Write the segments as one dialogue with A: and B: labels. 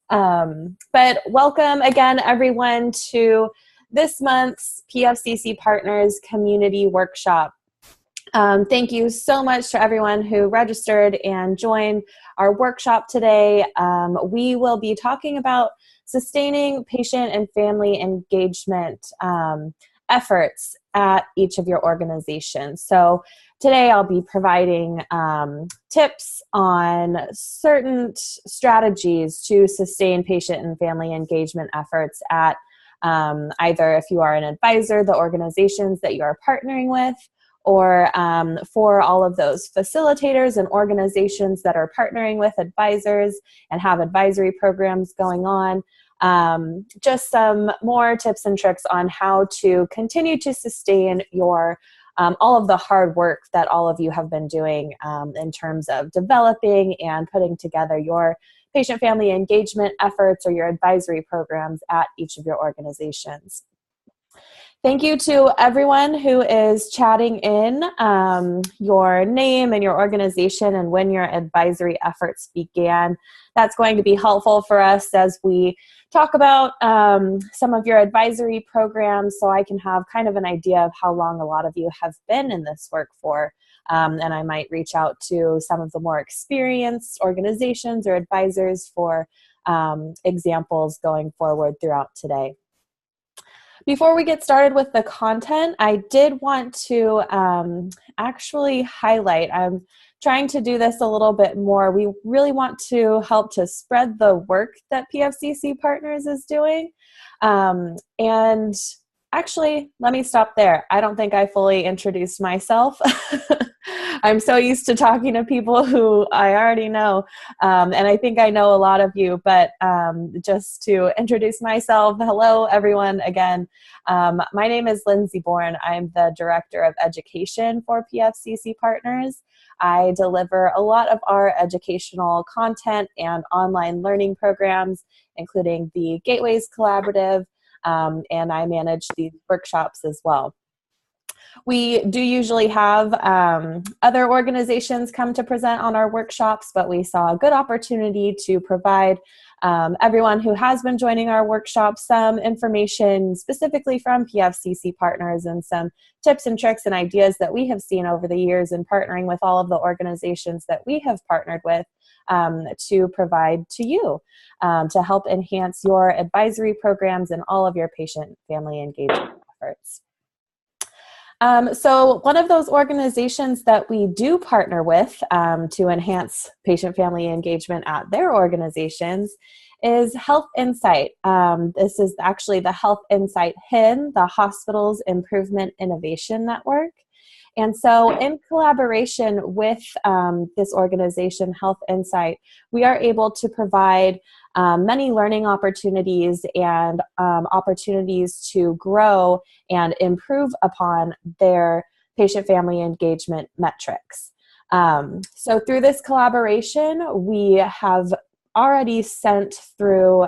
A: But welcome again, everyone, to this month's PFCC Partners Community Workshop. Thank you so much to everyone who registered and joined our workshop today. We will be talking about sustaining patient and family engagement efforts at each of your organizations. So today I'll be providing tips on certain strategies to sustain patient and family engagement efforts at either, if you are an advisor, the organizations that you are partnering with, or for all of those facilitators and organizations that are partnering with advisors and have advisory programs going on. Just some more tips and tricks on how to continue to sustain your all of the hard work that all of you have been doing in terms of developing and putting together your patient-family engagement efforts or your advisory programs at each of your organizations. Thank you to everyone who is chatting in your name and your organization and when your advisory efforts began. That's going to be helpful for us as we talk about some of your advisory programs, so I can have kind of an idea of how long a lot of you have been in this work for. And I might reach out to some of the more experienced organizations or advisors for examples going forward throughout today. Before we get started with the content, I did want to actually highlight, I'm trying to do this a little bit more. We really want to help to spread the work that PFCC Partners is doing. And actually, let me stop there. I don't think I fully introduced myself. I'm so used to talking to people who I already know, and I think I know a lot of you, but just to introduce myself, hello everyone again. My name is Lindsay Bourne. I'm the Director of Education for PFCC Partners. I deliver a lot of our educational content and online learning programs, including the Gateways Collaborative, and I manage these workshops as well. We do usually have other organizations come to present on our workshops, but we saw a good opportunity to provide everyone who has been joining our workshop some information specifically from PFCC Partners and some tips and tricks and ideas that we have seen over the years in partnering with all of the organizations that we have partnered with to provide to you to help enhance your advisory programs and all of your patient-family engagement efforts. So one of those organizations that we do partner with to enhance patient-family engagement at their organizations is Health Insight. This is actually the Health Insight HIN, the Hospitals Improvement Innovation Network. And so in collaboration with this organization, Health Insight, we are able to provide many learning opportunities and opportunities to grow and improve upon their patient-family engagement metrics. So through this collaboration, we have already sent through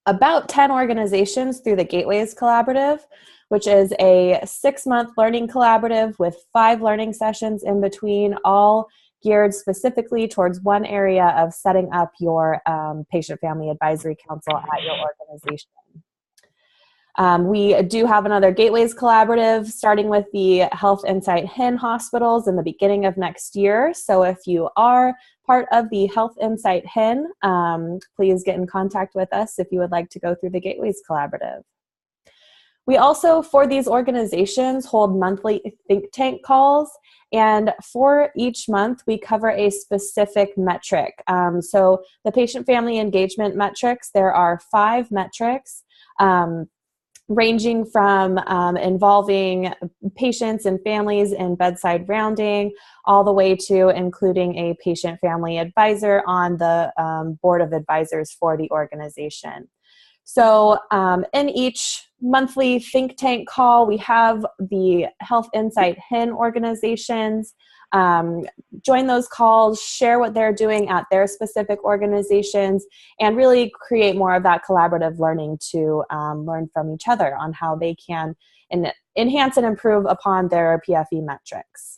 A: about 10 organizations through the Gateways Collaborative, which is a 6-month learning collaborative with 5 learning sessions in between, all geared specifically towards one area of setting up your patient-family advisory council at your organization. We do have another Gateways Collaborative starting with the Health Insight HIN hospitals in the beginning of next year. So if you are part of the Health Insight HIN, please get in contact with us if you would like to go through the Gateways Collaborative. We also, for these organizations, hold monthly think tank calls, and for each month, we cover a specific metric. So the patient-family engagement metrics, there are 5 metrics, ranging from involving patients and families in bedside rounding, all the way to including a patient-family advisor on the board of advisors for the organization. So in each monthly think tank call, we have the Health Insight HIN organizations join those calls, share what they're doing at their specific organizations, and really create more of that collaborative learning to learn from each other on how they can enhance and improve upon their PFE metrics.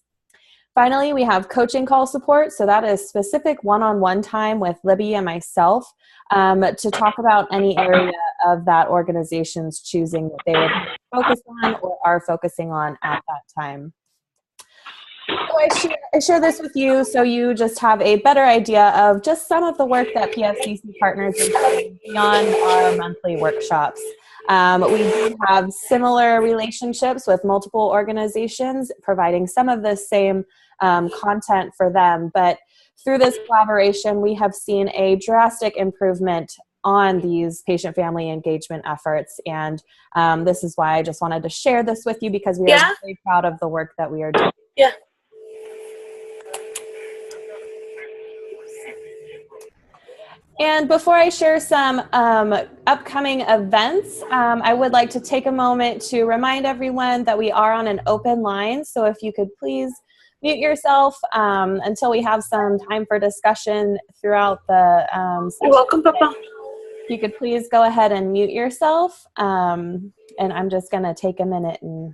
A: Finally, we have coaching call support. So that is specific one-on-one time with Libby and myself to talk about any area of that organization's choosing that they would focus on or are focusing on at that time. So I share this with you so you just have a better idea of just some of the work that PFCC Partners is doing beyond our monthly workshops. We do have similar relationships with multiple organizations, providing some of the same content for them. But through this collaboration, we have seen a drastic improvement on these patient-family engagement efforts. And this is why I just wanted to share this with you, because we are very proud of the work that we are doing.
B: Yeah.
A: And before I share some upcoming events, I would like to take a moment to remind everyone that we are on an open line. So if you could please mute yourself until we have some time for discussion throughout the session.
B: You're welcome, Papa.
A: You could please go ahead and mute yourself. And I'm just going to take a minute and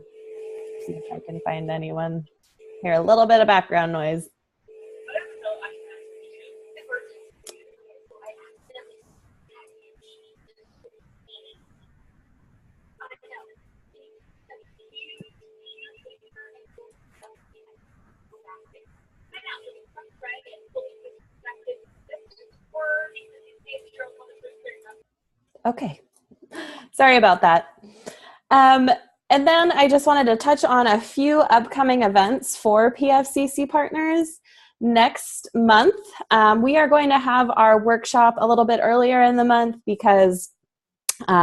A: see if I can find anyone. Hear a little bit of background noise. Okay, sorry about that. And then I just wanted to touch on a few upcoming events for PFCC Partners. Next month, we are going to have our workshop a little bit earlier in the month because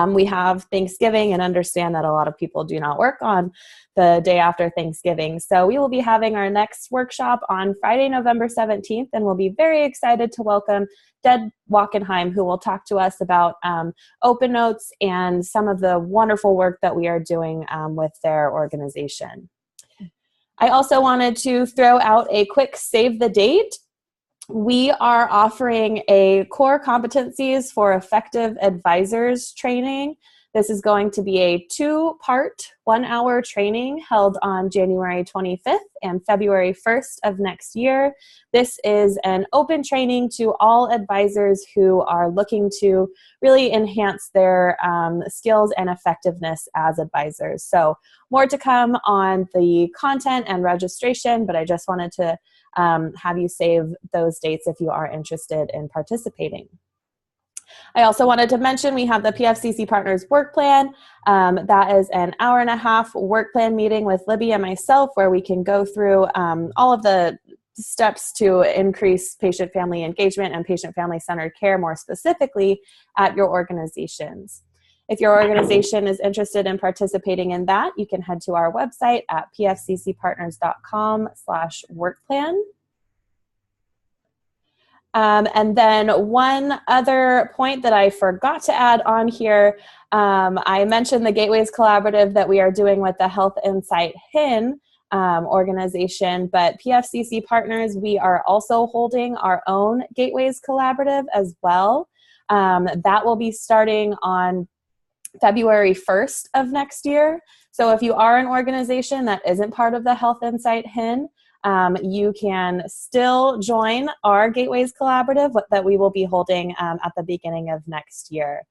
A: we have Thanksgiving and understand that a lot of people do not work on the day after Thanksgiving. So we will be having our next workshop on Friday, November 17th, and we'll be very excited to welcome Deb Wackenheim, who will talk to us about Open Notes and some of the wonderful work that we are doing with their organization. I also wanted to throw out a quick save the date. We are offering a core competencies for effective advisors training. This is going to be a 2-part, 1-hour training held on January 25th and February 1st of next year. This is an open training to all advisors who are looking to really enhance their skills and effectiveness as advisors. So more to come on the content and registration, but I just wanted to have you save those dates if you are interested in participating. I also wanted to mention we have the PFCC Partners Work Plan. That is an 1.5-hour work plan meeting with Libby and myself where we can go through all of the steps to increase patient-family engagement and patient-family centered care more specifically at your organizations. If your organization is interested in participating in that, you can head to our website at pfccpartners.com/workplan. And then one other point that I forgot to add on here, I mentioned the Gateways Collaborative that we are doing with the Health Insight HIN organization, but PFCC Partners, we are also holding our own Gateways Collaborative as well. That will be starting on February 1st of next year. So if you are an organization that isn't part of the Health Insight HIN, you can still join our Gateways Collaborative that we will be holding at the beginning of next year.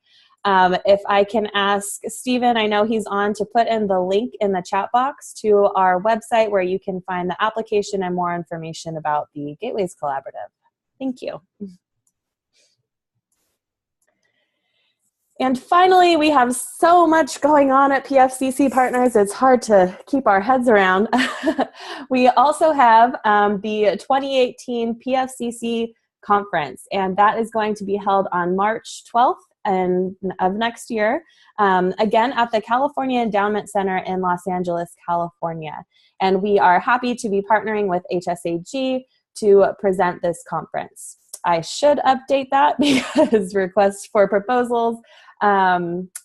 A: If I can ask Stephen, I know he's on, to put in the link in the chat box to our website where you can find the application and more information about the Gateways Collaborative. Thank you. And finally, we have so much going on at PFCC Partners, it's hard to keep our heads around. We also have the 2018 PFCC Conference, and that is going to be held on March 12th of next year, again at the California Endowment Center in Los Angeles, California. And we are happy to be partnering with HSAG to present this conference. I should update that because requests for proposals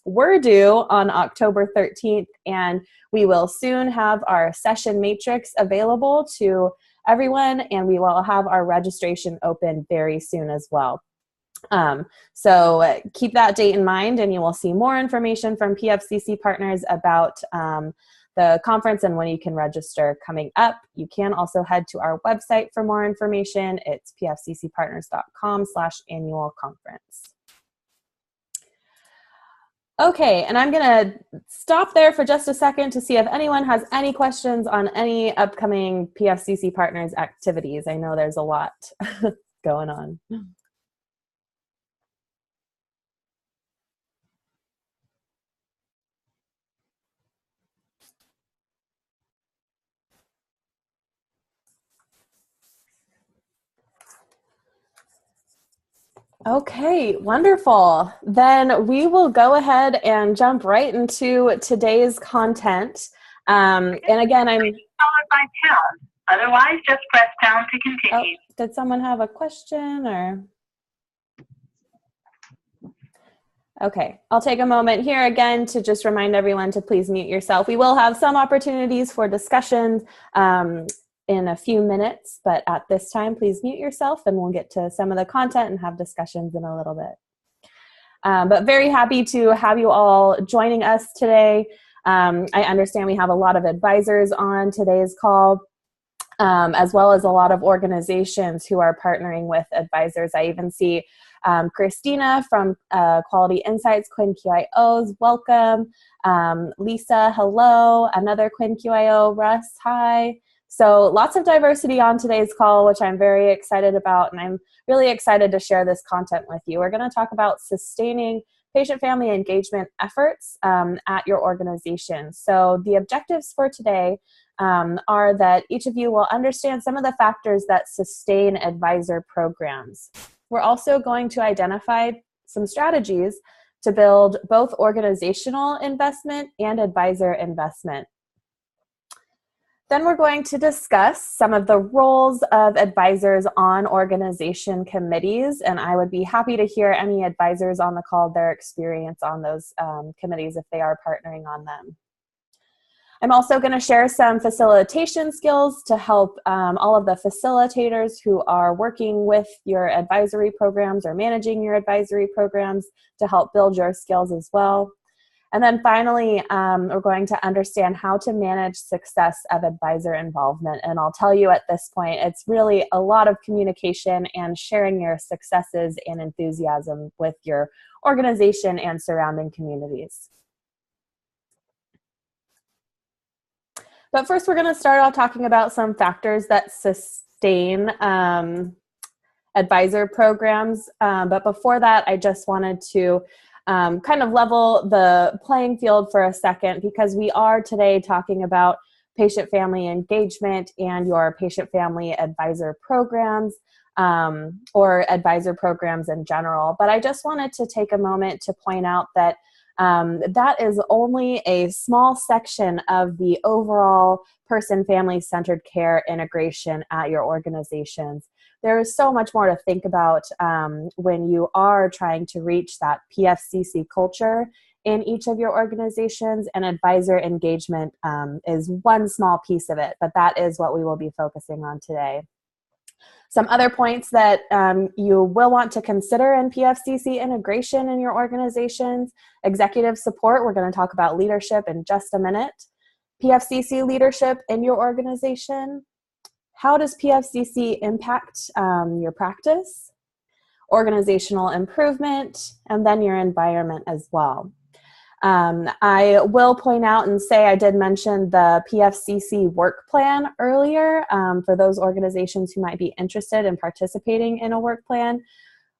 A: were due on October 13th, and we will soon have our session matrix available to everyone, and we will have our registration open very soon as well. So keep that date in mind, and you will see more information from PFCC Partners about the conference and when you can register coming up. You can also head to our website for more information. It's pfccpartners.com/annual conference. Okay, and I'm going to stop there for just a second to see if anyone has any questions on any upcoming PFCC Partners activities. I know there's a lot going on. Okay, wonderful. Then we will go ahead and jump right into today's content. And again, I'm
B: followed by pound. Otherwise, just press pound to continue.
A: Oh, did someone have a question or? Okay, I'll take a moment here again to just remind everyone to please mute yourself. We will have some opportunities for discussion in a few minutes, but at this time, please mute yourself and we'll get to some of the content and have discussions in a little bit. But very happy to have you all joining us today. I understand we have a lot of advisors on today's call, as well as a lot of organizations who are partnering with advisors. I even see Christina from Quality Insights, Quinn QIOs, welcome. Lisa, hello. Another Quinn QIO, Russ, hi. So lots of diversity on today's call, which I'm very excited about, and I'm really excited to share this content with you. We're going to talk about sustaining patient-family engagement efforts at your organization. So the objectives for today are that each of you will understand some of the factors that sustain advisor programs. We're also going to identify some strategies to build both organizational investment and advisor investment. Then we're going to discuss some of the roles of advisors on organization committees, and I would be happy to hear any advisors on the call, their experience on those committees if they are partnering on them. I'm also going to share some facilitation skills to help all of the facilitators who are working with your advisory programs or managing your advisory programs to help build your skills as well. And then finally, we're going to understand how to manage success of advisor involvement. And I'll tell you at this point, it's really a lot of communication and sharing your successes and enthusiasm with your organization and surrounding communities. But first, we're going to start off talking about some factors that sustain advisor programs. But before that, I just wanted to kind of level the playing field for a second, because we are today talking about patient-family engagement and your patient-family advisor programs or advisor programs in general. But I just wanted to take a moment to point out that that is only a small section of the overall person-family centered care integration at your organizations. There is so much more to think about when you are trying to reach that PFCC culture in each of your organizations, and advisor engagement is one small piece of it, but that is what we will be focusing on today. Some other points that you will want to consider in PFCC integration in your organizations: executive support. We're going to talk about leadership in just a minute. PFCC leadership in your organization. How does PFCC impact your practice? Organizational improvement, and then your environment as well. I will point out and say I did mention the PFCC work plan earlier for those organizations who might be interested in participating in a work plan.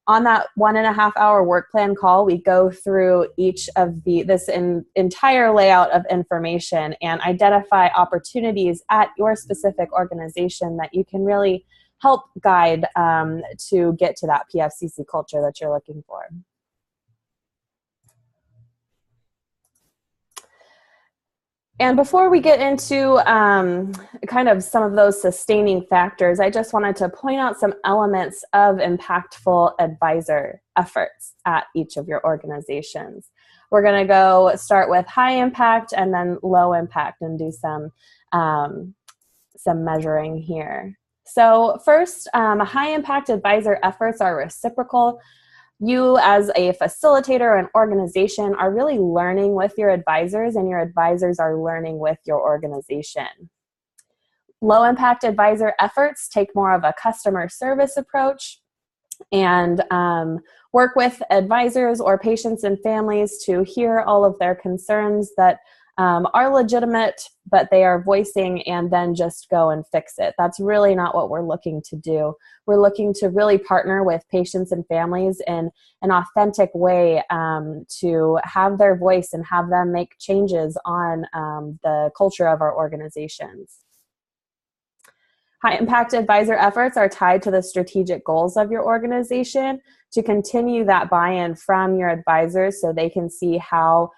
A: On that 1.5 hour work plan call, we go through each of this entire layout of information and identify opportunities at your specific organization that you can really help guide to get to that PFCC culture that you're looking for. And before we get into kind of some of those sustaining factors, I just wanted to point out some elements of impactful advisor efforts at each of your organizations. We're going to start with high impact and then low impact and do some measuring here. So first, high impact advisor efforts are reciprocal. You as a facilitator or an organization are really learning with your advisors, and your advisors are learning with your organization. Low impact advisor efforts take more of a customer service approach and work with advisors or patients and families to hear all of their concerns that are legitimate, but they are voicing, and then just go and fix it. That's really not what we're looking to do. We're looking to really partner with patients and families in an authentic way to have their voice and have them make changes on the culture of our organizations. High impact advisor efforts are tied to the strategic goals of your organization to continue that buy-in from your advisors so they can see how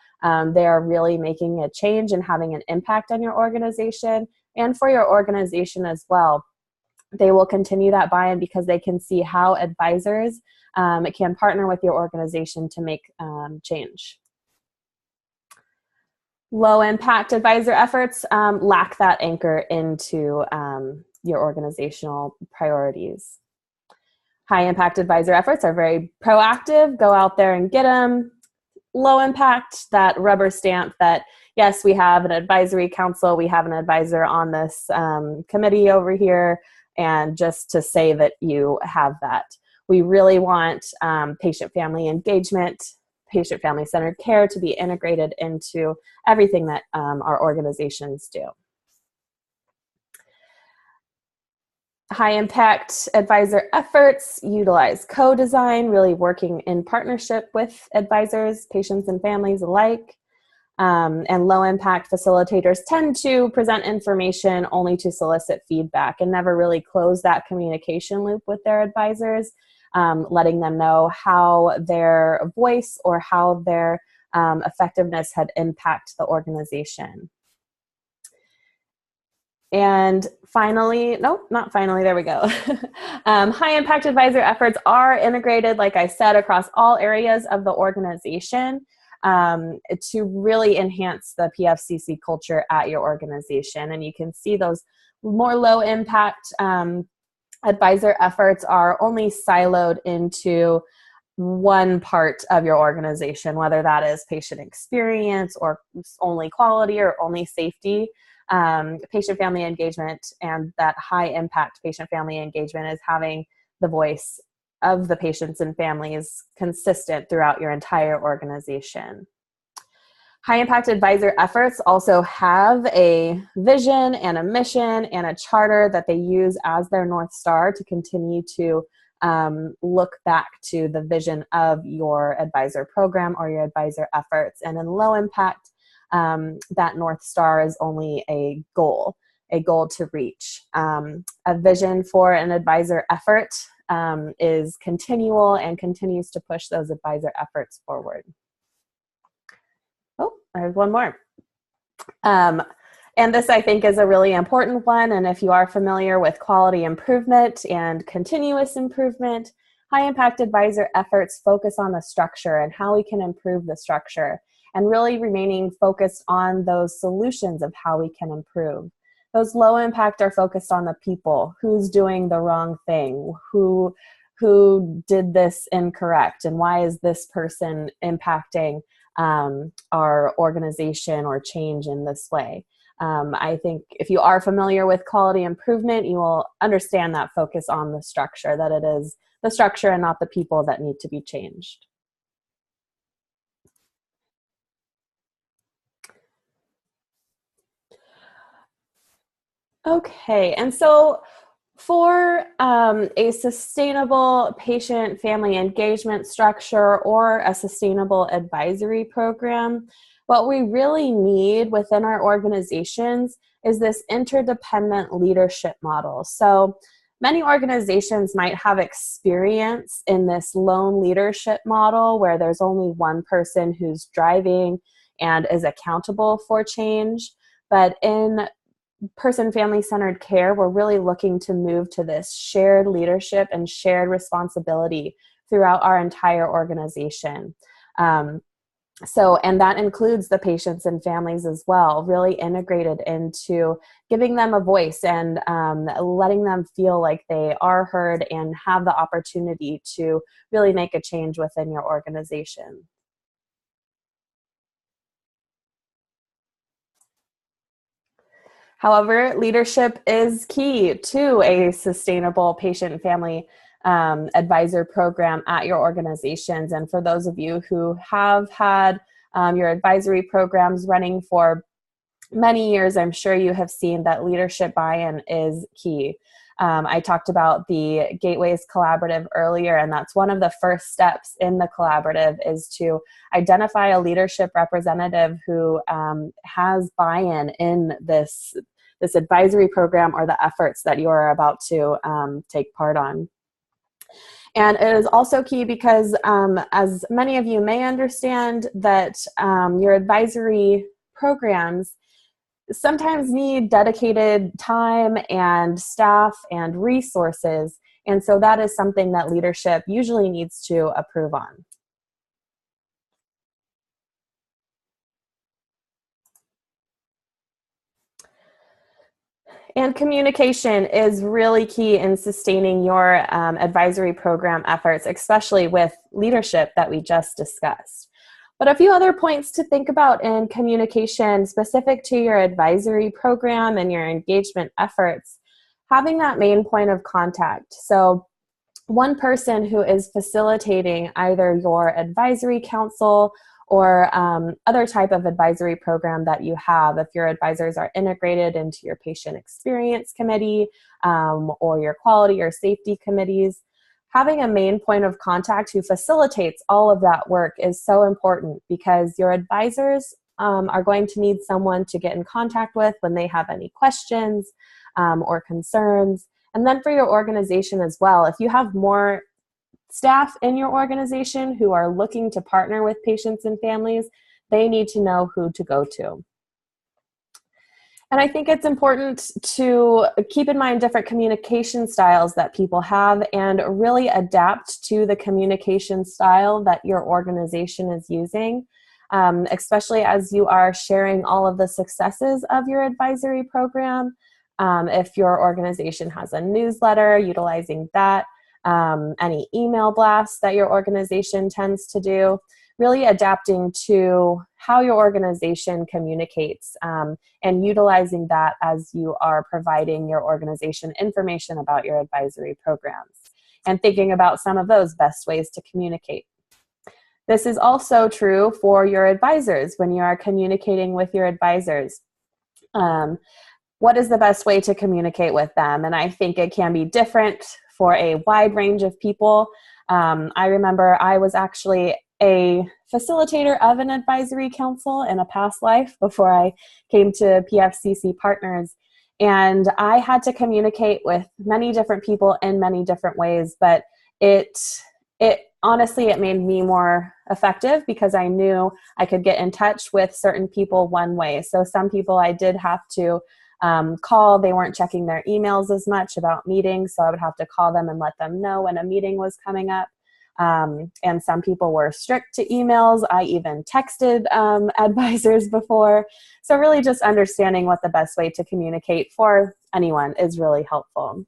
A: they are really making a change and having an impact on your organization, and for your organization as well. They will continue that buy-in because they can see how advisors can partner with your organization to make change. Low impact advisor efforts lack that anchor into your organizational priorities. High impact advisor efforts are very proactive, go out there and get them. Low impact, that rubber stamp that, yes, we have an advisory council, we have an advisor on this committee over here, and just to say that you have that. We really want patient-family engagement, patient-family centered care to be integrated into everything that our organizations do. High impact advisor efforts utilize co-design, really working in partnership with advisors, patients, and families alike. And low impact facilitators tend to present information only to solicit feedback and never really close that communication loop with their advisors, letting them know how their voice or how their effectiveness had impacted the organization. And finally, no, not finally, there we go. High impact advisor efforts are integrated, like I said, across all areas of the organization to really enhance the PFCC culture at your organization. And you can see those more low impact advisor efforts are only siloed into one part of your organization, whether that is patient experience or only quality or only safety. Patient-family engagement and that high-impact patient-family engagement is having the voice of the patients and families consistent throughout your entire organization. High-impact advisor efforts also have a vision and a mission and a charter that they use as their North Star to continue to look back to the vision of your advisor program or your advisor efforts. And in low-impact, that North Star is only a goal to reach. A vision for an advisor effort is continual and continues to push those advisor efforts forward. Oh, there's one more. And this, I think, is a really important one. And if you are familiar with quality improvement and continuous improvement, high impact advisor efforts focus on the structure and how we can improve the structure, and really remaining focused on those solutions of how we can improve. Those low impact are focused on the people, who's doing the wrong thing, who did this incorrect, and why is this person impacting our organization or change in this way. I think if you are familiar with quality improvement, you will understand that focus on the structure, that it is the structure and not the people that need to be changed. Okay, and so for a sustainable patient-family engagement structure or a sustainable advisory program, what we really need within our organizations is this interdependent leadership model. So many organizations might have experience in this lone leadership model where there's only one person who's driving and is accountable for change. But in person-family centered care, we're really looking to move to this shared leadership and shared responsibility throughout our entire organization. So, and that includes the patients and families as well, really integrated into giving them a voice and letting them feel like they are heard and have the opportunity to really make a change within your organization. However, leadership is key to a sustainable patient and family advisor program at your organizations. And for those of you who have had your advisory programs running for many years, I'm sure you have seen that leadership buy-in is key. I talked about the Gateways Collaborative earlier, and that's one of the first steps in the collaborative is to identify a leadership representative who has buy-in in this advisory program or the efforts that you are about to take part on. And it is also key because, as many of you may understand, that your advisory programs sometimes need dedicated time and staff and resources. And so that is something that leadership usually needs to approve on. And communication is really key in sustaining your advisory program efforts, especially with leadership that we just discussed. But a few other points to think about in communication specific to your advisory program and your engagement efforts, having that main point of contact. So one person who is facilitating either your advisory council or other type of advisory program that you have, if your advisors are integrated into your patient experience committee or your quality or safety committees, having a main point of contact who facilitates all of that work is so important because your advisors are going to need someone to get in contact with when they have any questions or concerns. And then for your organization as well, if you have more staff in your organization who are looking to partner with patients and families, they need to know who to go to. And I think it's important to keep in mind different communication styles that people have and really adapt to the communication style that your organization is using, especially as you are sharing all of the successes of your advisory program. If your organization has a newsletter, utilizing that, any email blasts that your organization tends to do, really adapting to how your organization communicates and utilizing that as you are providing your organization information about your advisory programs and thinking about some of those best ways to communicate. This is also true for your advisors when you are communicating with your advisors. What is the best way to communicate with them? And I think it can be different for a wide range of people. I remember I was actually a facilitator of an advisory council in a past life before I came to PFCC Partners. And I had to communicate with many different people in many different ways, but it honestly, it made me more effective because I knew I could get in touch with certain people one way. So some people I did have to call. They weren't checking their emails as much about meetings, so I would have to call them and let them know when a meeting was coming up. And some people were strict to emails. I even texted advisors before. So really just understanding what the best way to communicate for anyone is really helpful.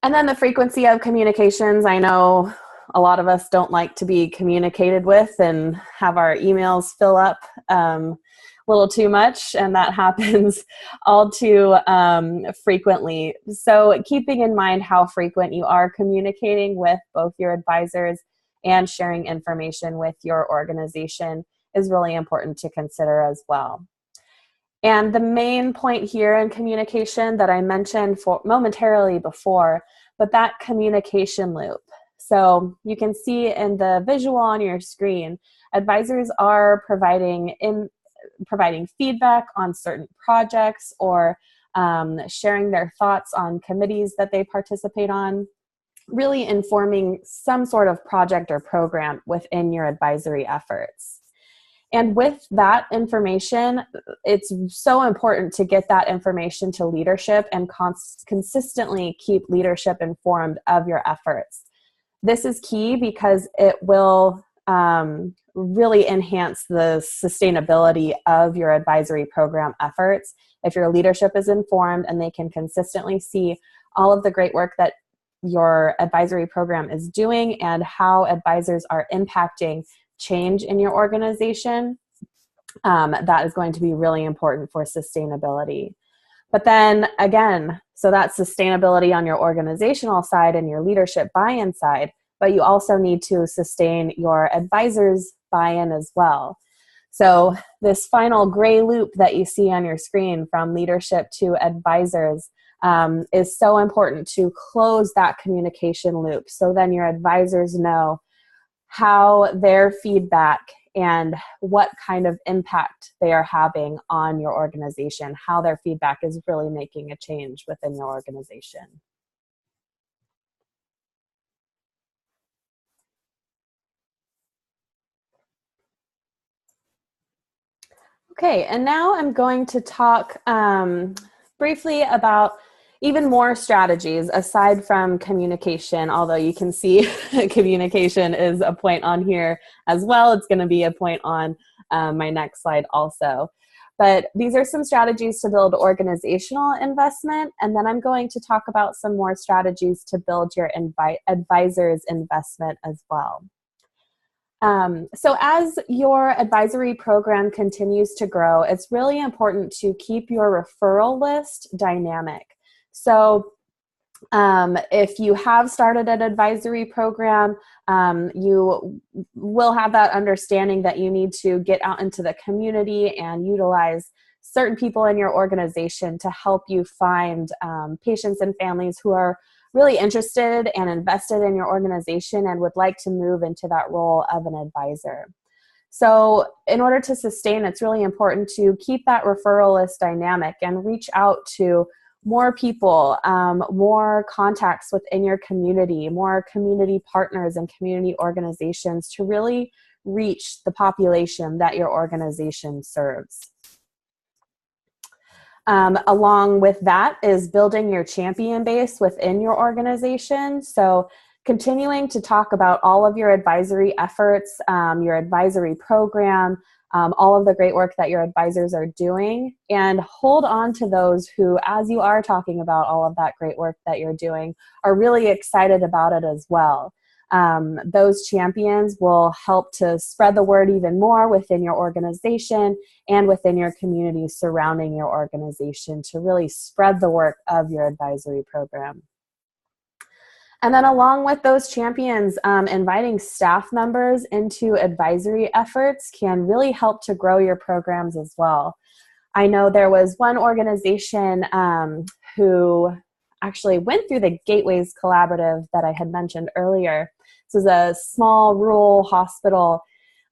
A: And then the frequency of communications. I know a lot of us don't like to be communicated with and have our emails fill up a little too much, and that happens all too frequently. So keeping in mind how frequent you are communicating with both your advisors and sharing information with your organization is really important to consider as well. And the main point here in communication that I mentioned momentarily before, but that communication loop. So you can see in the visual on your screen, advisors are providing feedback on certain projects or sharing their thoughts on committees that they participate on, really informing some sort of project or program within your advisory efforts. And with that information, it's so important to get that information to leadership and consistently keep leadership informed of your efforts. This is key because it will really enhance the sustainability of your advisory program efforts. If your leadership is informed and they can consistently see all of the great work that your advisory program is doing and how advisors are impacting change in your organization, that is going to be really important for sustainability. But then again, so that's sustainability on your organizational side and your leadership buy-in side, but you also need to sustain your advisors' buy-in as well. So this final gray loop that you see on your screen from leadership to advisors is so important to close that communication loop. So then your advisors know how their feedback and what kind of impact they are having on your organization, how their feedback is really making a change within your organization. Okay, and now I'm going to talk briefly about even more strategies aside from communication, although you can see communication is a point on here as well. It's going to be a point on my next slide also. But these are some strategies to build organizational investment, and then I'm going to talk about some more strategies to build your advisors' investment as well. So as your advisory program continues to grow, it's really important to keep your referral list dynamic. So if you have started an advisory program, you will have that understanding that you need to get out into the community and utilize certain people in your organization to help you find patients and families who are really interested and invested in your organization and would like to move into that role of an advisor. So in order to sustain, it's really important to keep that referral list dynamic and reach out to more people, more contacts within your community, more community partners and community organizations to really reach the population that your organization serves. Along with that is building your champion base within your organization. So continuing to talk about all of your advisory efforts, your advisory program, all of the great work that your advisors are doing, and hold on to those who, as you are talking about all of that great work that you're doing, are really excited about it as well. Those champions will help to spread the word even more within your organization and within your community surrounding your organization to really spread the work of your advisory program. And then along with those champions, inviting staff members into advisory efforts can really help to grow your programs as well. I know there was one organization who actually went through the Gateways Collaborative that I had mentioned earlier. This is a small rural hospital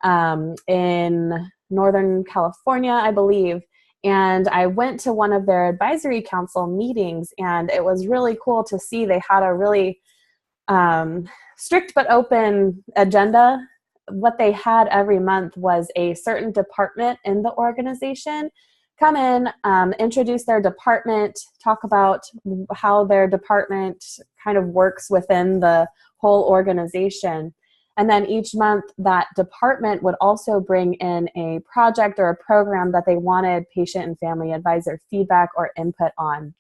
A: in Northern California, I believe. And I went to one of their advisory council meetings, and it was really cool to see they had a really strict but open agenda. What they had every month was a certain department in the organization come in, introduce their department, talk about how their department kind of works within the whole organization. And then each month that department would also bring in a project or a program that they wanted patient and family advisor feedback or input on.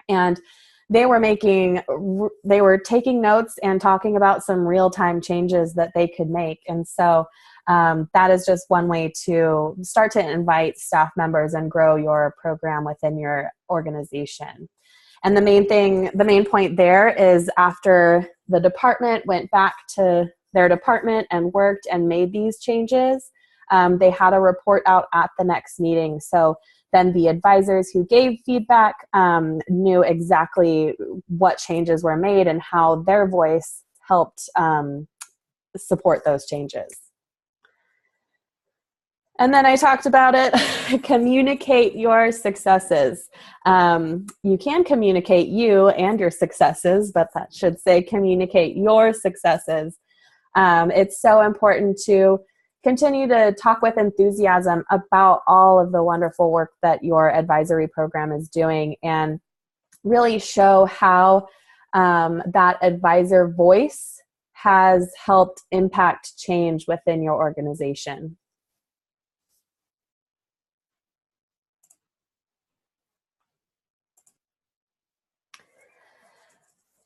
A: And they were taking notes and talking about some real-time changes that they could make. And so that is just one way to start to invite staff members and grow your program within your organization. And the main point there is after the department went back to their department and worked and made these changes, they had a report out at the next meeting. So then the advisors who gave feedback knew exactly what changes were made and how their voice helped support those changes. And then I talked about it, communicate your successes. You can communicate you and your successes, but that should say communicate your successes. It's so important to continue to talk with enthusiasm about all of the wonderful work that your advisory program is doing and really show how that advisor voice has helped impact change within your organization?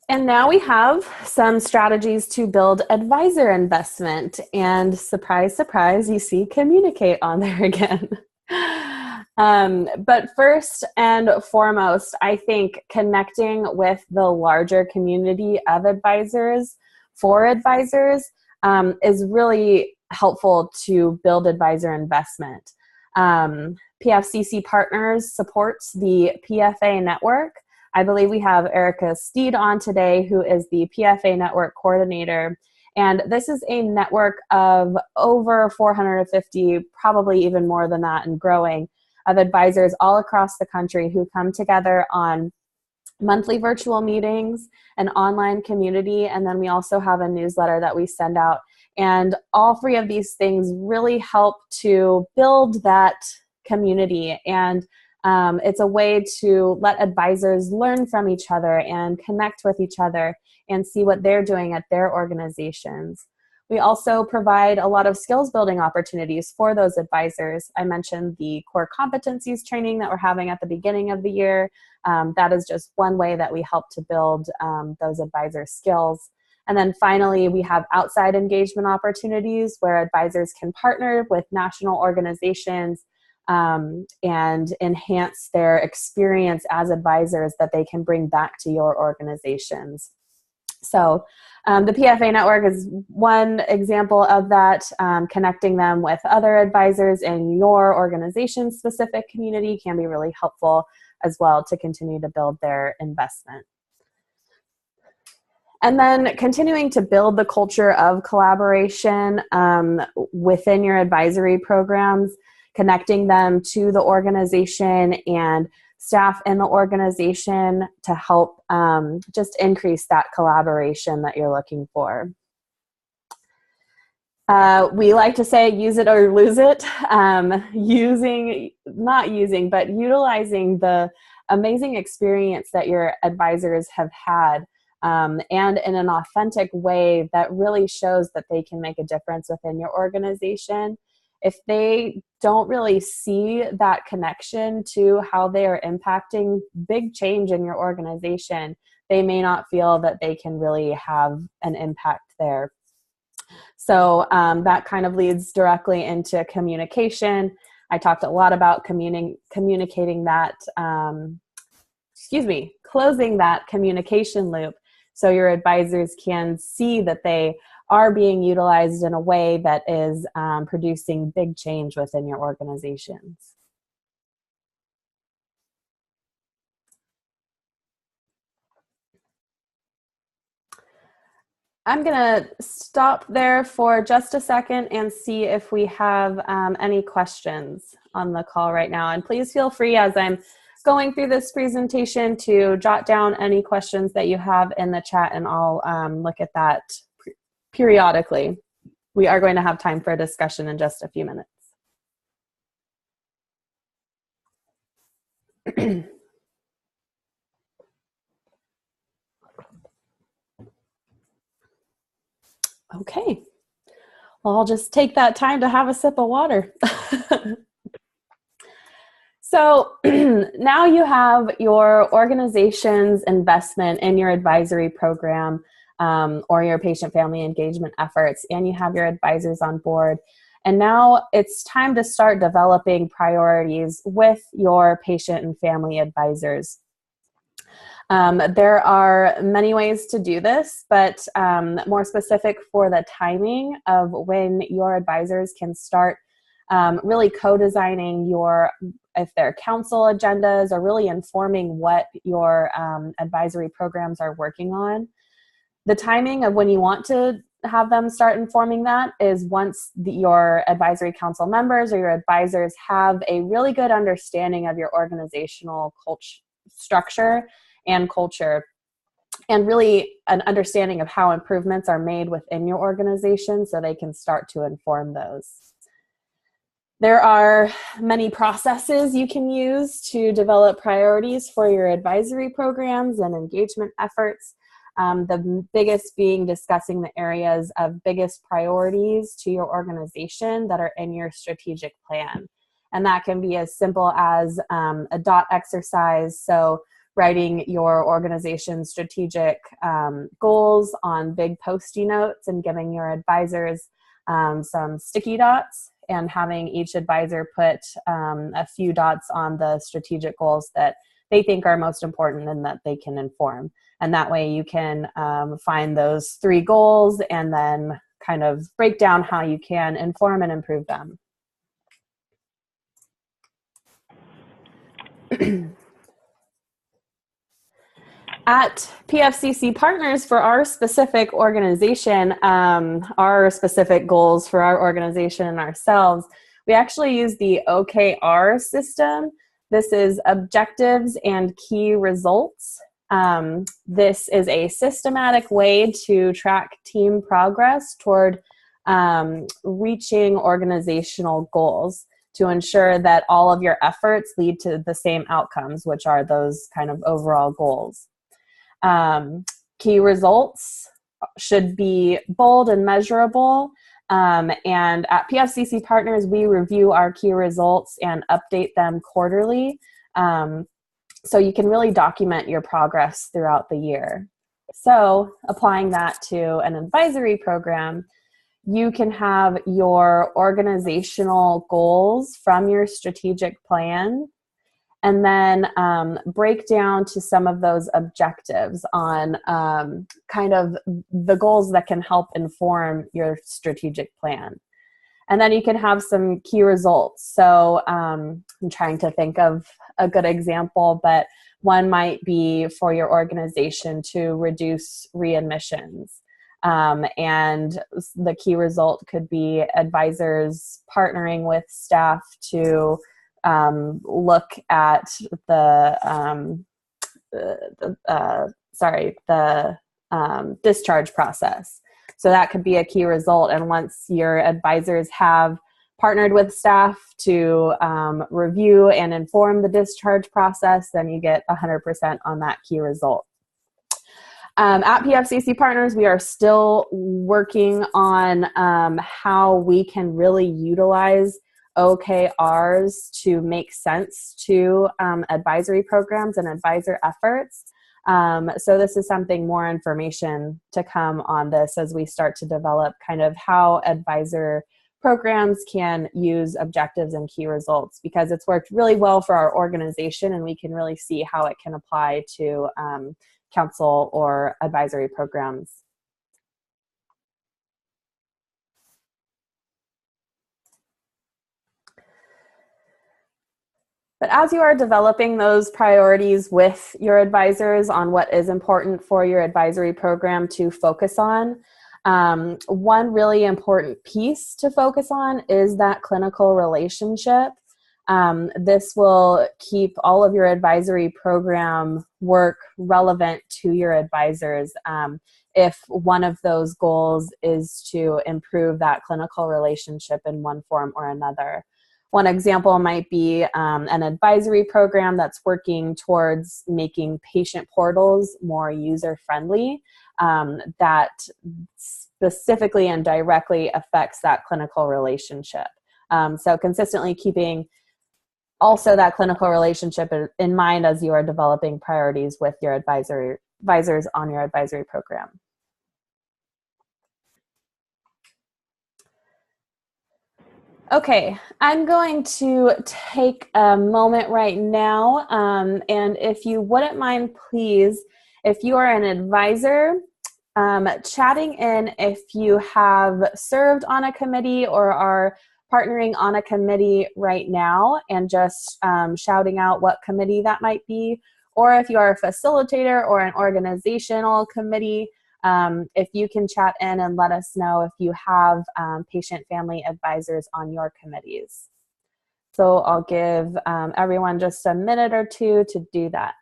A: And now we have some strategies to build advisor investment. And surprise, surprise, you see communicate on there again. But first and foremost, I think connecting with the larger community of advisors for advisors is really helpful to build advisor investment. PFCC Partners supports the PFA network. I believe we have Erica Steed on today, who is the PFA network coordinator. And this is a network of over 450, probably even more than that and growing, of advisors all across the country who come together on monthly virtual meetings, an online community, and then we also have a newsletter that we send out. And all three of these things really help to build that community. And it's a way to let advisors learn from each other and connect with each other and see what they're doing at their organizations. We also provide a lot of skills building opportunities for those advisors. I mentioned the core competencies training that we're having at the beginning of the year. That is just one way that we help to build those advisor skills. And then finally, we have outside engagement opportunities where advisors can partner with national organizations and enhance their experience as advisors that they can bring back to your organizations. So the PFA network is one example of that. Connecting them with other advisors in your organization's specific community can be really helpful as well to continue to build their investment. And then continuing to build the culture of collaboration within your advisory programs, connecting them to the organization and staff in the organization to help just increase that collaboration that you're looking for. We like to say use it or lose it, utilizing the amazing experience that your advisors have had and in an authentic way that really shows that they can make a difference within your organization. If they don't really see that connection to how they are impacting big change in your organization, they may not feel that they can really have an impact there. So that kind of leads directly into communication. I talked a lot about communicating that, closing that communication loop so your advisors can see that they are being utilized in a way that is producing big change within your organizations. I'm going to stop there for just a second and see if we have any questions on the call right now. And please feel free, as I'm going through this presentation, to jot down any questions that you have in the chat, and I'll look at that periodically. We are going to have time for a discussion in just a few minutes. Okay, well, I'll just take that time to have a sip of water. So now you have your organization's investment in your advisory program or your patient family engagement efforts, and you have your advisors on board. And now it's time to start developing priorities with your patient and family advisors. There are many ways to do this, but more specific for the timing of when your advisors can start really co-designing if their council agendas, or really informing what your advisory programs are working on. The timing of when you want to have them start informing that is once your advisory council members or your advisors have a really good understanding of your organizational structure and culture, and really an understanding of how improvements are made within your organization so they can start to inform those. There are many processes you can use to develop priorities for your advisory programs and engagement efforts. The biggest being discussing the areas of biggest priorities to your organization that are in your strategic plan. And that can be as simple as a dot exercise. So writing your organization's strategic goals on big Post-it notes and giving your advisors some sticky dots and having each advisor put a few dots on the strategic goals that they think are most important and that they can inform. And that way you can find those 3 goals and then kind of break down how you can inform and improve them. At PFCC Partners, for our specific organization, our specific goals for our organization and ourselves, we actually use the OKR system. This is objectives and key results. This is a systematic way to track team progress toward reaching organizational goals to ensure that all of your efforts lead to the same outcomes, which are those kind of overall goals. Key results should be bold and measurable. And at PFCC Partners, we review our key results and update them quarterly. So you can really document your progress throughout the year. So applying that to an advisory program, you can have your organizational goals from your strategic plan and then break down to some of those objectives on kind of the goals that can help inform your strategic plan. And then you can have some key results. So I'm trying to think of a good example, but one might be for your organization to reduce readmissions. And the key result could be advisors partnering with staff to look at the discharge process. So that could be a key result. And once your advisors have partnered with staff to review and inform the discharge process, then you get 100% on that key result. At PFCC Partners, we are still working on how we can really utilize OKRs to make sense to advisory programs and advisor efforts. So this is something, more information to come on this as we start to develop kind of how advisor programs can use objectives and key results, because it's worked really well for our organization and we can really see how it can apply to council or advisory programs. But as you are developing those priorities with your advisors on what is important for your advisory program to focus on, one really important piece to focus on is that clinical relationship. This will keep all of your advisory program work relevant to your advisors if one of those goals is to improve that clinical relationship in one form or another. One example might be an advisory program that's working towards making patient portals more user-friendly that specifically and directly affects that clinical relationship. So consistently keeping also that clinical relationship in mind as you are developing priorities with your advisors on your advisory program. Okay, I'm going to take a moment right now, and if you wouldn't mind, please, if you are an advisor, chatting in if you have served on a committee or are partnering on a committee right now, and just shouting out what committee that might be, or if you are a facilitator or an organizational committee, if you can chat in and let us know if you have patient family advisors on your committees. So I'll give everyone just a minute or two to do that.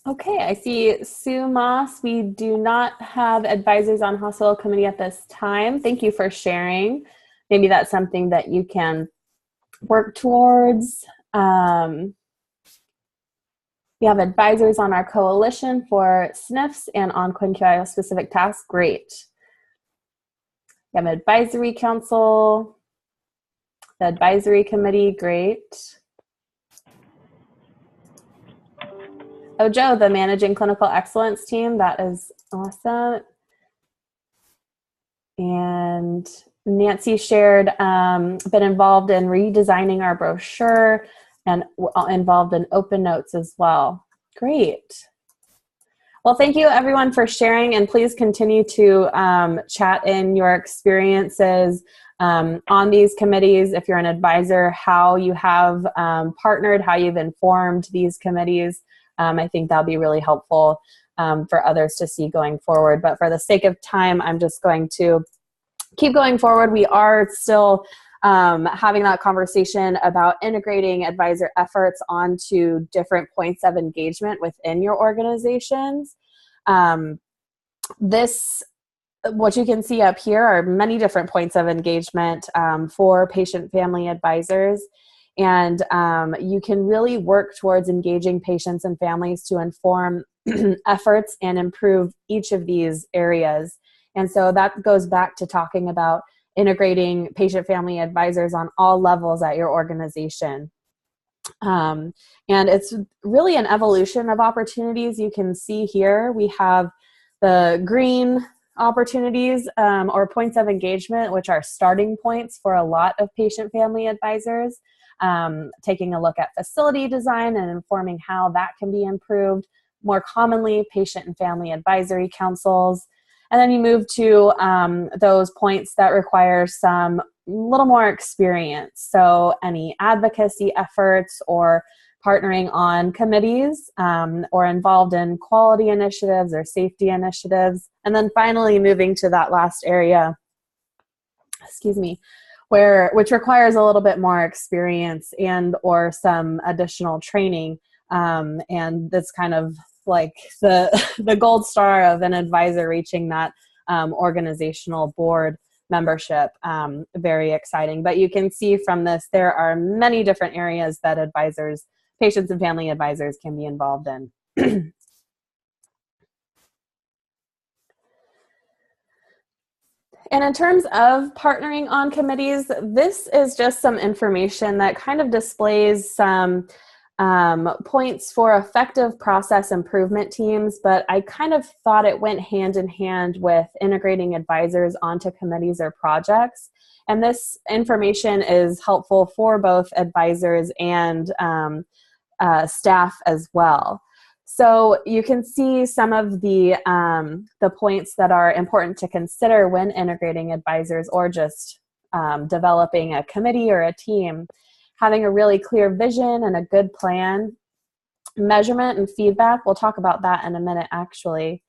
A: Okay, I see Sue Moss. We do not have advisors on hospital committee at this time. Thank you for sharing. Maybe that's something that you can work towards. We have advisors on our coalition for SNFs and on QuinQIO specific tasks. Great. We have an advisory council, the advisory committee. Great. Oh, Joe, the managing clinical excellence team. That is awesome. And Nancy shared, been involved in redesigning our brochure and involved in open notes as well. Great. Well, thank you everyone for sharing, and please continue to chat in your experiences on these committees. If you're an advisor, how you have partnered, how you've informed these committees. I think that'll be really helpful for others to see going forward. But for the sake of time, I'm just going to keep going forward. We are still having that conversation about integrating advisor efforts onto different points of engagement within your organizations. What you can see up here are many different points of engagement for patient-family advisors. And you can really work towards engaging patients and families to inform efforts and improve each of these areas. And so that goes back to talking about integrating patient-family advisors on all levels at your organization. And it's really an evolution of opportunities. You can see here we have the green opportunities or points of engagement, which are starting points for a lot of patient-family advisors. Taking a look at facility design and informing how that can be improved. More commonly, patient and family advisory councils. And then you move to those points that require some little more experience. So any advocacy efforts or partnering on committees or involved in quality initiatives or safety initiatives. And then finally moving to that last area, which requires a little bit more experience and or some additional training. And that's kind of like the gold star of an advisor reaching that organizational board membership. Very exciting. But you can see from this, there are many different areas that advisors, patients and family advisors can be involved in. And in terms of partnering on committees, this is just some information that kind of displays some points for effective process improvement teams, but I kind of thought it went hand in hand with integrating advisors onto committees or projects. And this information is helpful for both advisors and staff as well. So you can see some of the points that are important to consider when integrating advisors or just developing a committee or a team. Having a really clear vision and a good plan, measurement and feedback, we'll talk about that in a minute actually.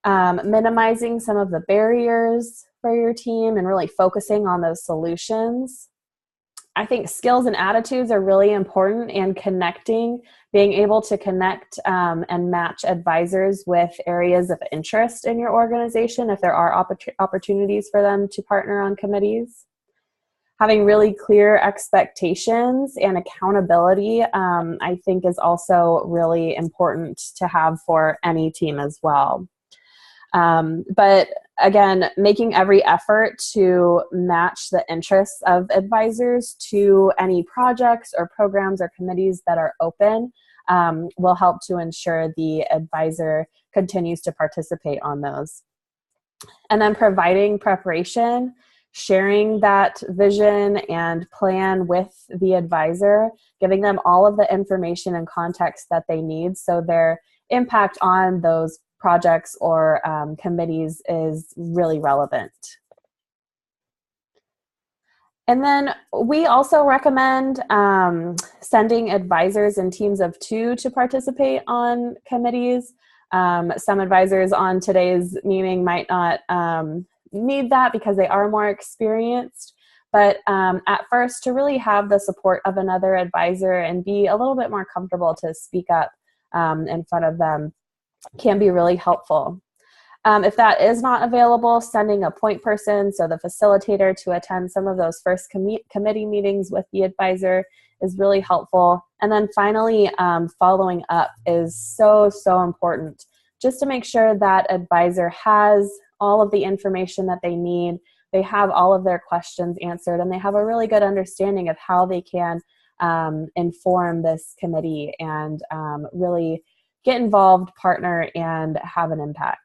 A: Minimizing some of the barriers for your team and really focusing on those solutions. I think skills and attitudes are really important, and being able to connect and match advisors with areas of interest in your organization if there are opportunities for them to partner on committees. Having really clear expectations and accountability, I think is also really important to have for any team as well. But again, making every effort to match the interests of advisors to any projects or programs or committees that are open will help to ensure the advisor continues to participate on those. And then providing preparation, sharing that vision and plan with the advisor, giving them all of the information and context that they need so their impact on those projects or committees is really relevant. And then we also recommend sending advisors in teams of 2 to participate on committees. Some advisors on today's meeting might not need that because they are more experienced. But at first, to really have the support of another advisor and be a little bit more comfortable to speak up in front of them can be really helpful. If that is not available, sending a point person, so the facilitator, to attend some of those first committee meetings with the advisor is really helpful. And then finally, following up is so, so important, just to make sure that advisor has all of the information that they need, they have all of their questions answered, and they have a really good understanding of how they can inform this committee and really get involved, partner, and have an impact.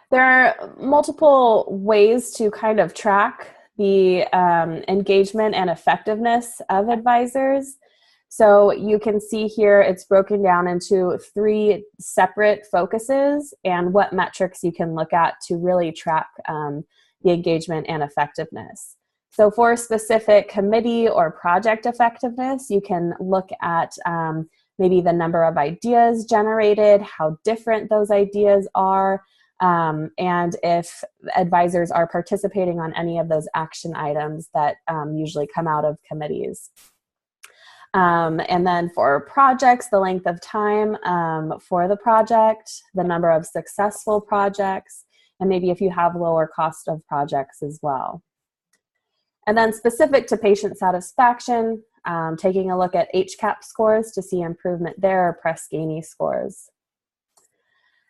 A: There are multiple ways to kind of track the engagement and effectiveness of advisors. So you can see here it's broken down into 3 separate focuses and what metrics you can look at to really track the engagement and effectiveness. So for a specific committee or project effectiveness, you can look at maybe the number of ideas generated, how different those ideas are, and if advisors are participating on any of those action items that usually come out of committees. And then for projects, the length of time for the project, the number of successful projects, and maybe if you have lower cost of projects as well. And then specific to patient satisfaction, taking a look at HCAHPS scores to see improvement there, or Press Ganey scores.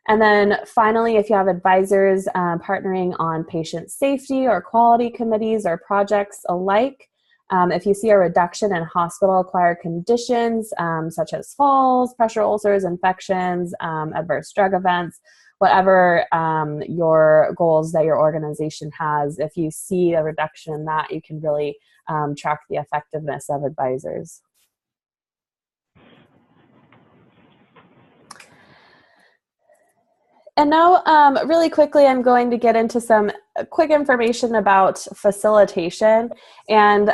A: And then finally, if you have advisors partnering on patient safety or quality committees or projects alike, if you see a reduction in hospital-acquired conditions such as falls, pressure ulcers, infections, adverse drug events, whatever your goals that your organization has, if you see a reduction in that, you can really track the effectiveness of advisors. And now, really quickly, I'm going to get into some quick information about facilitation. And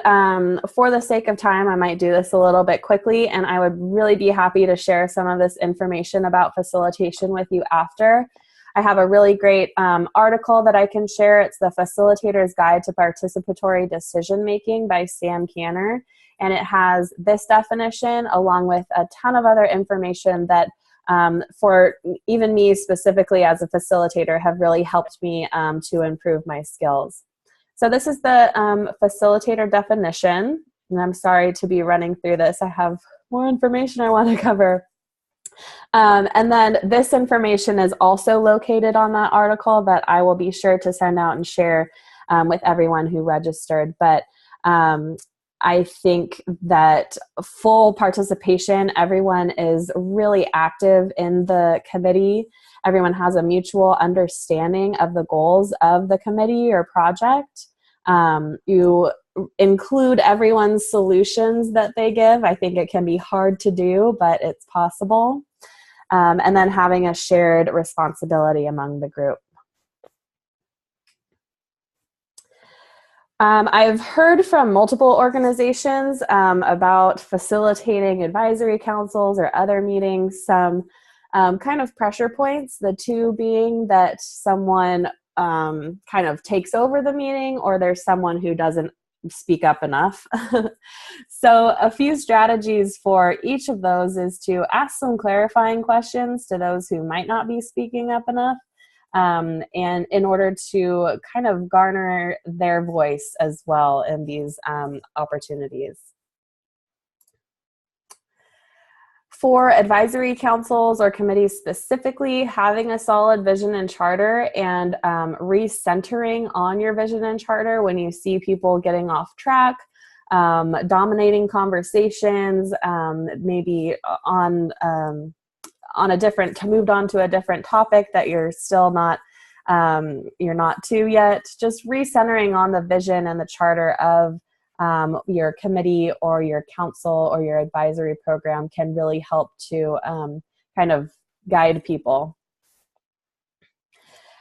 A: for the sake of time, I might do this a little bit quickly, and I would really be happy to share some of this information about facilitation with you after. I have a really great article that I can share. It's the Facilitator's Guide to Participatory Decision Making by Sam Canner. And it has this definition along with a ton of other information that for even me specifically as a facilitator have really helped me to improve my skills. So this is the facilitator definition, and I'm sorry to be running through this. I have more information I want to cover. And then this information is also located on that article that I will be sure to send out and share with everyone who registered. But I think that full participation, everyone is really active in the committee. Everyone has a mutual understanding of the goals of the committee or project. You include everyone's solutions that they give. I think it can be hard to do, but it's possible. And then having a shared responsibility among the group. I've heard from multiple organizations about facilitating advisory councils or other meetings, some kind of pressure points, the two being that someone kind of takes over the meeting or there's someone who doesn't speak up enough. So a few strategies for each of those is to ask some clarifying questions to those who might not be speaking up enough. And in order to kind of garner their voice as well in these opportunities. For advisory councils or committees specifically, having a solid vision and charter and recentering on your vision and charter when you see people getting off track, dominating conversations, maybe on a different, moved on to a different topic that you're still not, you're not to yet, just recentering on the vision and the charter of your committee or your council or your advisory program can really help to kind of guide people.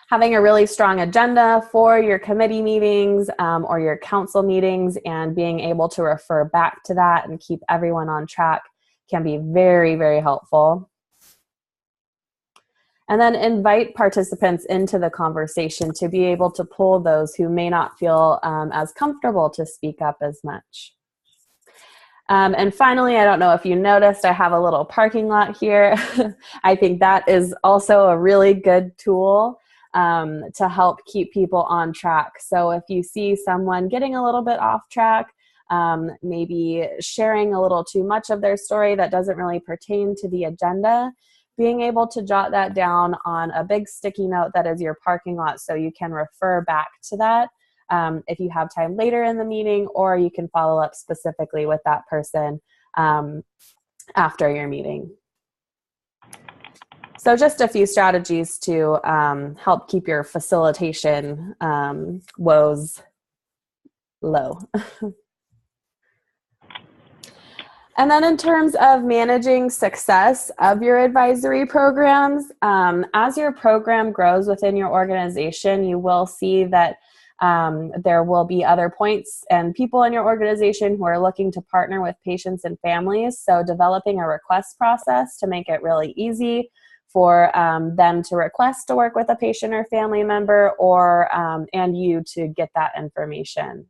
A: Having a really strong agenda for your committee meetings or your council meetings and being able to refer back to that and keep everyone on track can be very, very helpful. And then invite participants into the conversation to be able to pull those who may not feel as comfortable to speak up as much. And finally, I don't know if you noticed, I have a little parking lot here. I think that is also a really good tool to help keep people on track. So if you see someone getting a little bit off track, maybe sharing a little too much of their story that doesn't really pertain to the agenda, being able to jot that down on a big sticky note that is your parking lot so you can refer back to that if you have time later in the meeting, or you can follow up specifically with that person after your meeting. So just a few strategies to help keep your facilitation woes low. And then in terms of managing success of your advisory programs, as your program grows within your organization, you will see that there will be other points and people in your organization who are looking to partner with patients and families. So developing a request process to make it really easy for them to request to work with a patient or family member, or and you to get that information.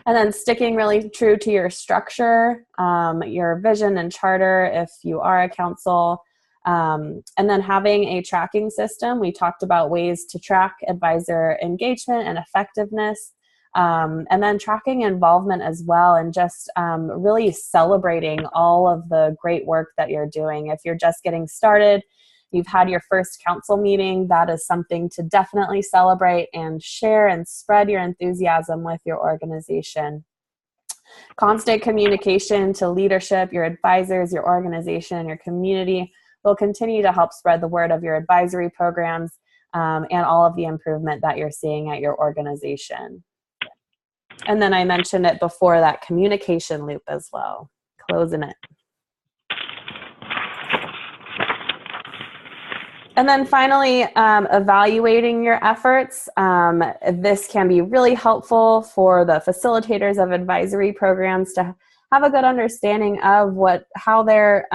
A: And then sticking really true to your structure, your vision and charter if you are a council, and then having a tracking system. We talked about ways to track advisor engagement and effectiveness, and then tracking involvement as well, and just really celebrating all of the great work that you're doing. If you're just getting started, you've had your first council meeting, that is something to definitely celebrate and share and spread your enthusiasm with your organization. Constant communication to leadership, your advisors, your organization, and your community will continue to help spread the word of your advisory programs and all of the improvement that you're seeing at your organization. And then I mentioned it before, that communication loop as well, closing it. And then finally, evaluating your efforts. This can be really helpful for the facilitators of advisory programs to have a good understanding of how their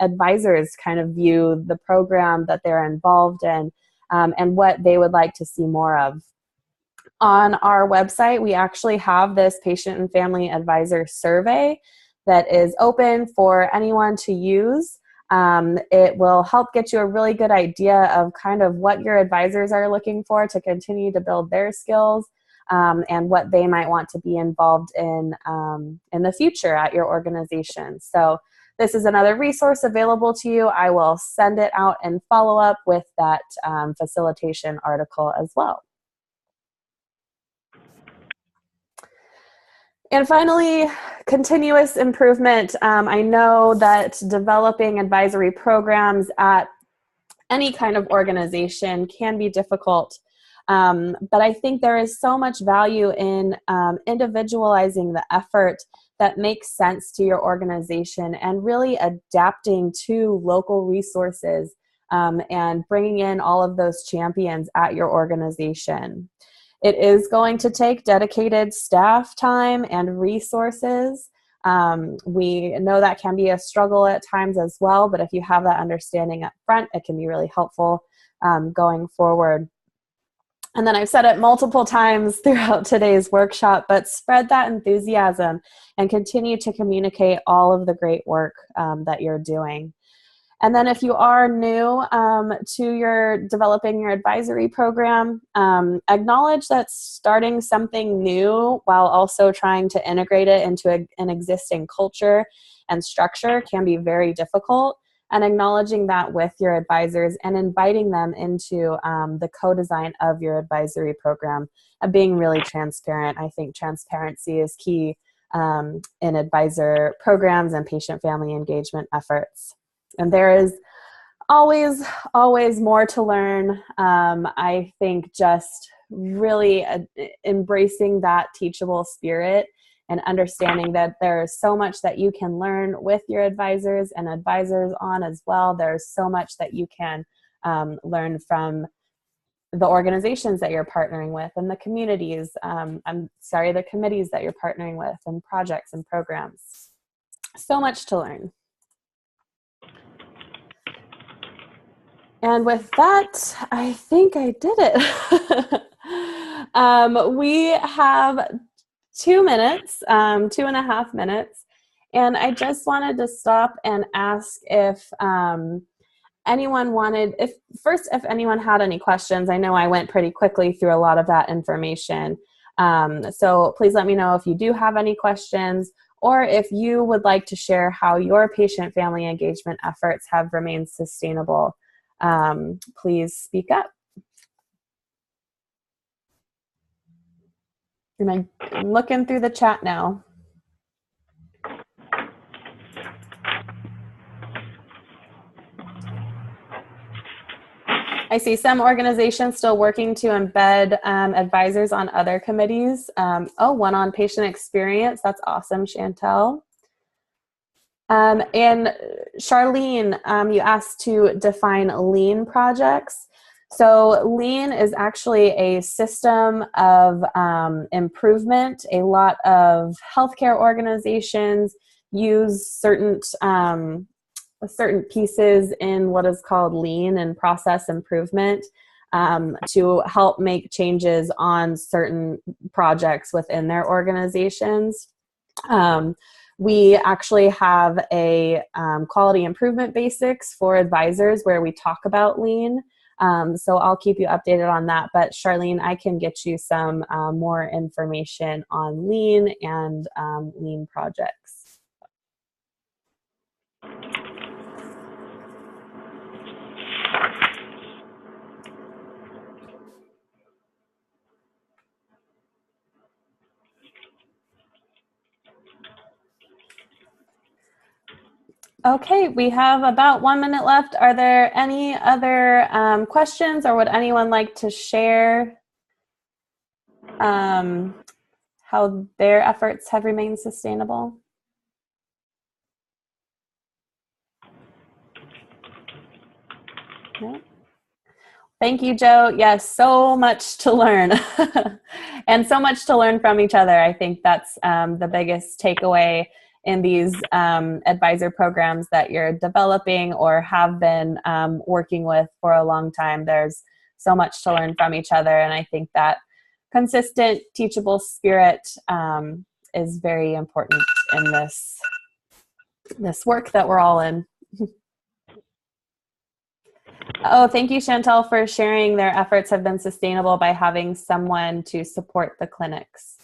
A: advisors kind of view the program that they're involved in, and what they would like to see more of. On our website, we actually have this patient and family advisor survey that is open for anyone to use. It will help get you a really good idea of kind of what your advisors are looking for to continue to build their skills, and what they might want to be involved in the future at your organization. So this is another resource available to you. I will send it out and follow up with that facilitation article as well. And finally, continuous improvement. I know that developing advisory programs at any kind of organization can be difficult, but I think there is so much value in individualizing the effort that makes sense to your organization and really adapting to local resources and bringing in all of those champions at your organization. It is going to take dedicated staff time and resources. We know that can be a struggle at times as well, but if you have that understanding up front, it can be really helpful going forward. And then I've said it multiple times throughout today's workshop, but spread that enthusiasm and continue to communicate all of the great work that you're doing. And then if you are new to your developing your advisory program, acknowledge that starting something new while also trying to integrate it into an existing culture and structure can be very difficult. And acknowledging that with your advisors and inviting them into the co-design of your advisory program and being really transparent. I think transparency is key in advisor programs and patient-family engagement efforts. And there is always more to learn. I think just really embracing that teachable spirit and understanding that there's so much that you can learn with your advisors and advisors on as well. There's so much that you can learn from the organizations that you're partnering with and the communities, the committees that you're partnering with and projects and programs. So much to learn. And with that, I think I did it. We have 2 minutes, 2.5 minutes. And I just wanted to stop and ask if anyone wanted, if anyone had any questions. I know I went pretty quickly through a lot of that information. So please let me know if you do have any questions, or if you would like to share how your patient-family engagement efforts have remained sustainable. Please speak up. And I'm looking through the chat now. I see some organizations still working to embed advisors on other committees. One on patient experience. That's awesome, Chantel. And Charlene, you asked to define lean projects. So lean is actually a system of improvement. A lot of healthcare organizations use certain pieces in what is called lean and process improvement to help make changes on certain projects within their organizations. We actually have a quality improvement basics for advisors where we talk about lean. So I'll keep you updated on that. But Charlene, I can get you some more information on lean and lean projects. Okay, we have about 1 minute left. Are there any other questions, or would anyone like to share how their efforts have remained sustainable? No? Thank you, Joe. Yes, so much to learn and so much to learn from each other. I think that's the biggest takeaway in these advisor programs that you're developing or have been working with for a long time. There's so much to learn from each other, and I think that consistent, teachable spirit is very important in this work that we're all in. Oh, thank you, Chantel, for sharing. Their efforts have been sustainable by having someone to support the clinics.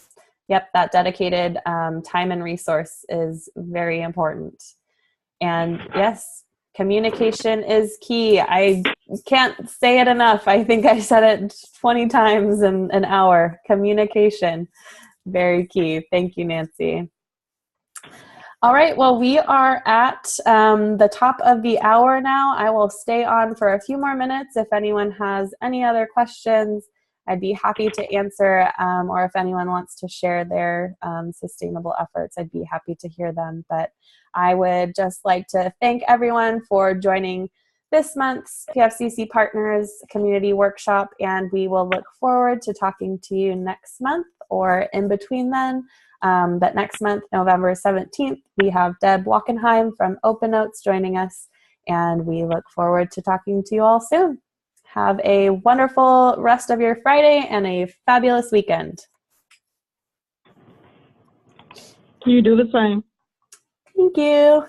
A: Yep, that dedicated time and resource is very important. And yes, communication is key. I can't say it enough. I think I said it 20 times in an hour. Communication, very key. Thank you, Nancy. All right, well, we are at the top of the hour now. I will stay on for a few more minutes. If anyone has any other questions, I'd be happy to answer, or if anyone wants to share their sustainable efforts, I'd be happy to hear them. But I would just like to thank everyone for joining this month's PFCC Partners Community Workshop, and we will look forward to talking to you next month or in between then. But next month, November 17th, we have Deb Wachenheim from Open Notes joining us, and we look forward to talking to you all soon. Have a wonderful rest of your Friday and a fabulous weekend.
C: You do the same.
A: Thank you.